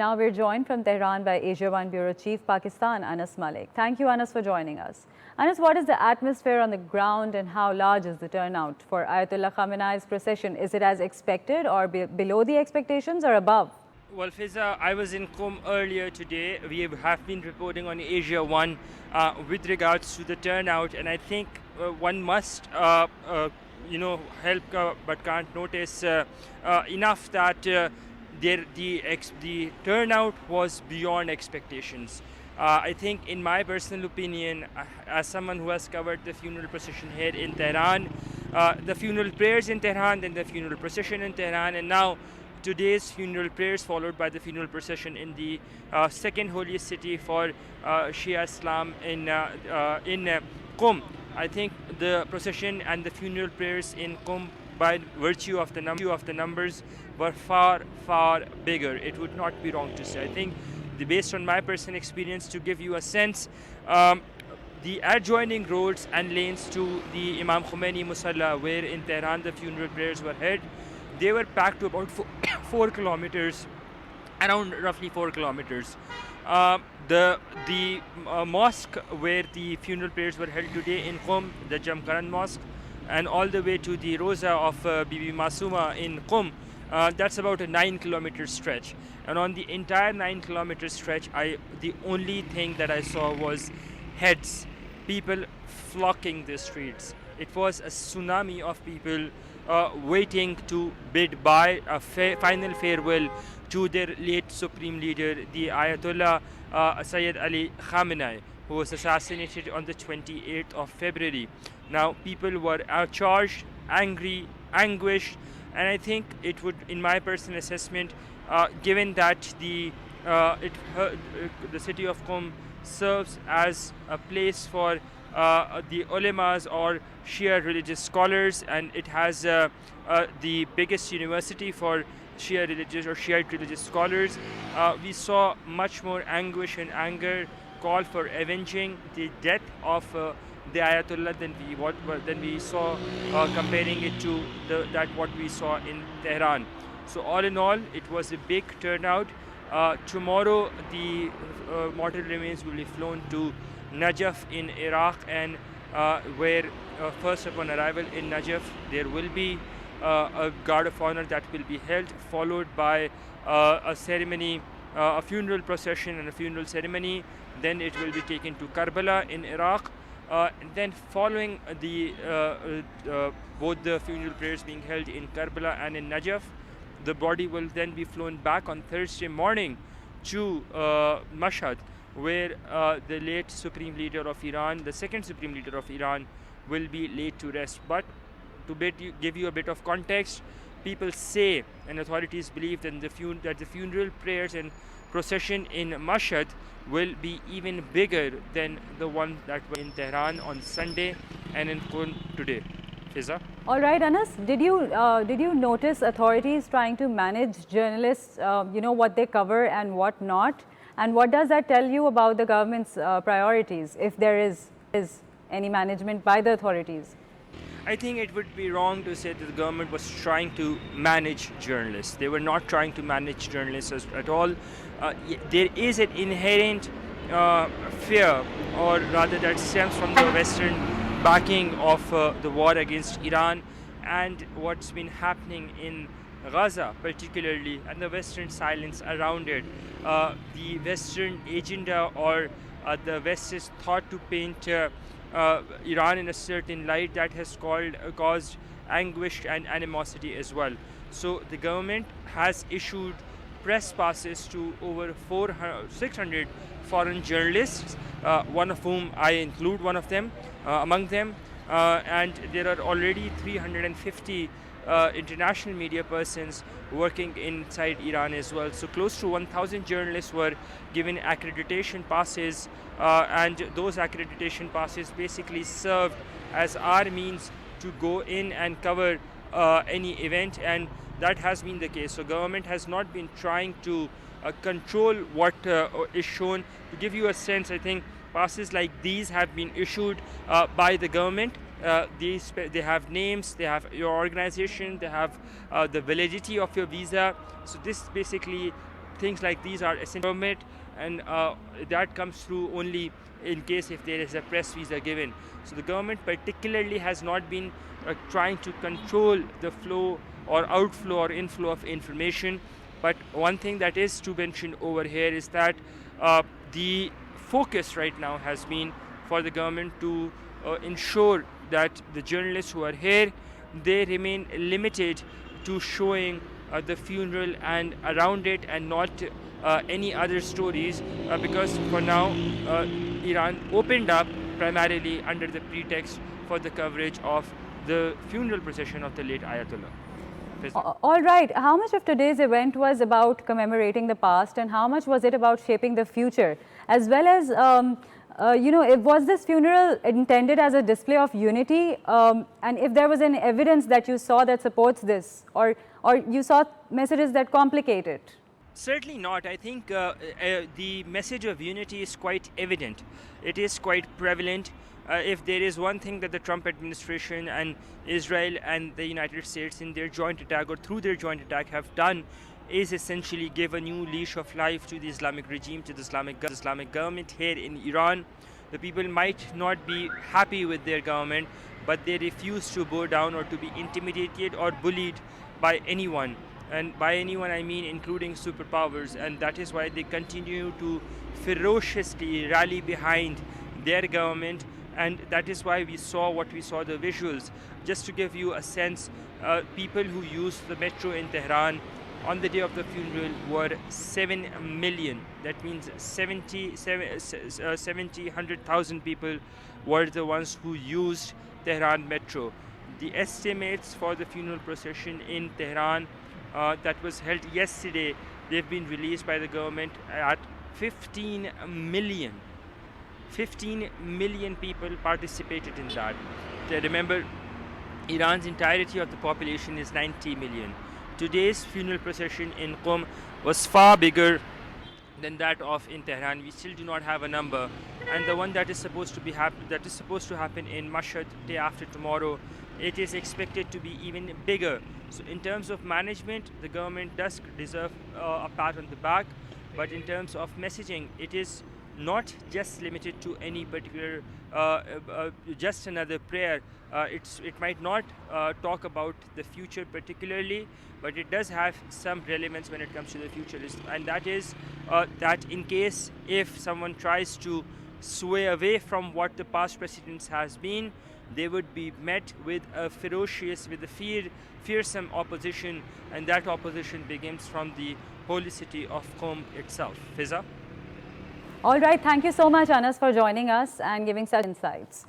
Now we're joined from Tehran by Asia One Bureau Chief Pakistan, Anas Mallick. Thank you, Anas, for joining us. Anas, what is the atmosphere on the ground and how large is the turnout for Ayatollah Khamenei's procession? Is it as expected or below the expectations or above? Well, Fiza, I was in Qom earlier today. We have been reporting on Asia One with regards to the turnout, and I think one must, help but can't notice enough that the turnout was beyond expectations. I think, in my personal opinion, as someone who has covered the funeral procession here in Tehran, the funeral prayers in Tehran, then the funeral procession in Tehran, and now today's funeral prayers followed by the funeral procession in the second holiest city for Shia Islam in Qom. I think the procession and the funeral prayers in Qom, by virtue of the numbers, were far, far bigger. It would not be wrong to say. I think, based on my personal experience, to give you a sense, the adjoining roads and lanes to the Imam Khomeini Musalla, where in Tehran the funeral prayers were held, they were packed to about 4 kilometers, around roughly 4 kilometers. The mosque where the funeral prayers were held today in Qom, the Jamkaran Mosque, and all the way to the Roza of Bibi Masuma in Qom, that's about a 9-kilometer stretch. And on the entire 9-kilometer stretch, the only thing that I saw was heads, people flocking the streets. It was a tsunami of people waiting to bid by a final farewell to their late supreme leader, the Ayatollah Sayyid Ali Khamenei, who was assassinated on the 28th of February. Now, people were charged, angry, anguished, and I think it would, in my personal assessment, given that the city of Qom serves as a place for the ulemas or Shia religious scholars, and it has the biggest university for Shia religious or Shiite religious scholars, we saw much more anguish and anger, call for avenging the death of the Ayatollah than we saw, comparing it to what we saw in Tehran. So all in all, it was a big turnout. Tomorrow, the mortal remains will be flown to Najaf in Iraq, and where first upon arrival in Najaf, there will be a guard of honor that will be held, followed by a ceremony, a funeral procession and a funeral ceremony. Then it will be taken to Karbala in Iraq. And then following both the funeral prayers being held in Karbala and in Najaf, the body will then be flown back on Thursday morning to Mashhad, where the late Supreme Leader of Iran, the second Supreme Leader of Iran, will be laid to rest. But to give you a bit of context, people say and authorities believe that the funeral prayers and procession in Mashhad will be even bigger than the one that was in Tehran on Sunday and in Qom today. Fiza? All right, Anas, did you notice authorities trying to manage journalists, what they cover and what not? And what does that tell you about the government's priorities, if there is any management by the authorities? I think it would be wrong to say that the government was trying to manage journalists. They were not trying to manage journalists at all. There is an inherent fear, or rather that stems from the Western backing of the war against Iran and what's been happening in Gaza particularly, and the Western silence around it. The Western agenda, or the West is thought to paint Iran in a certain light that has caused anguish and animosity as well. So the government has issued press passes to over 600 foreign journalists, one of whom I include among them, and there are already 350 international media persons working inside Iran as well. So close to 1,000 journalists were given accreditation passes, and those accreditation passes basically served as our means to go in and cover any event, and that has been the case. So government has not been trying to control what is shown. To give you a sense, I think passes like these have been issued by the government. They have names, they have your organization, they have the validity of your visa. So this basically things like these are essential permit, and that comes through only in case if there is a press visa given. So the government particularly has not been trying to control the flow or outflow or inflow of information. But one thing that is to mention over here is that the focus right now has been for the government to ensure that the journalists who are here, they remain limited to showing the funeral and around it, and not any other stories, because for now Iran opened up primarily under the pretext for the coverage of the funeral procession of the late Ayatollah. All right. How much of today's event was about commemorating the past, and how much was it about shaping the future? As well as, was this funeral intended as a display of unity? And if there was any evidence that you saw that supports this, or you saw messages that complicate it? Certainly not. I think the message of unity is quite evident. It is quite prevalent. If there is one thing that the Trump administration and Israel and the United States in their joint attack or through their joint attack have done, is essentially give a new leash of life to the Islamic regime, to the Islamic government here in Iran. The people might not be happy with their government, but they refuse to bow down or to be intimidated or bullied by anyone. And by anyone I mean including superpowers, and that is why they continue to ferociously rally behind their government. And that is why we saw what we saw, the visuals. Just to give you a sense, people who used the metro in Tehran on the day of the funeral were 7 million. That means 100,000 people were the ones who used Tehran metro. The estimates for the funeral procession in Tehran that was held yesterday, they've been released by the government at 15 million. 15 million people participated in that. Remember, Iran's entirety of the population is 90 million. Today's funeral procession in Qom was far bigger than that of in Tehran. We still do not have a number, and the one that is supposed to happen in Mashhad day after tomorrow, it is expected to be even bigger. So in terms of management, the government does deserve a pat on the back, but in terms of messaging, it is not just limited to any particular just another prayer. It might not talk about the future particularly, but it does have some relevance when it comes to the future, and that is that in case if someone tries to sway away from what the past precedence has been, they would be met with a fearsome opposition, and that opposition begins from the holy city of Qom itself. Fiza? All right. Thank you so much, Anas, for joining us and giving such insights.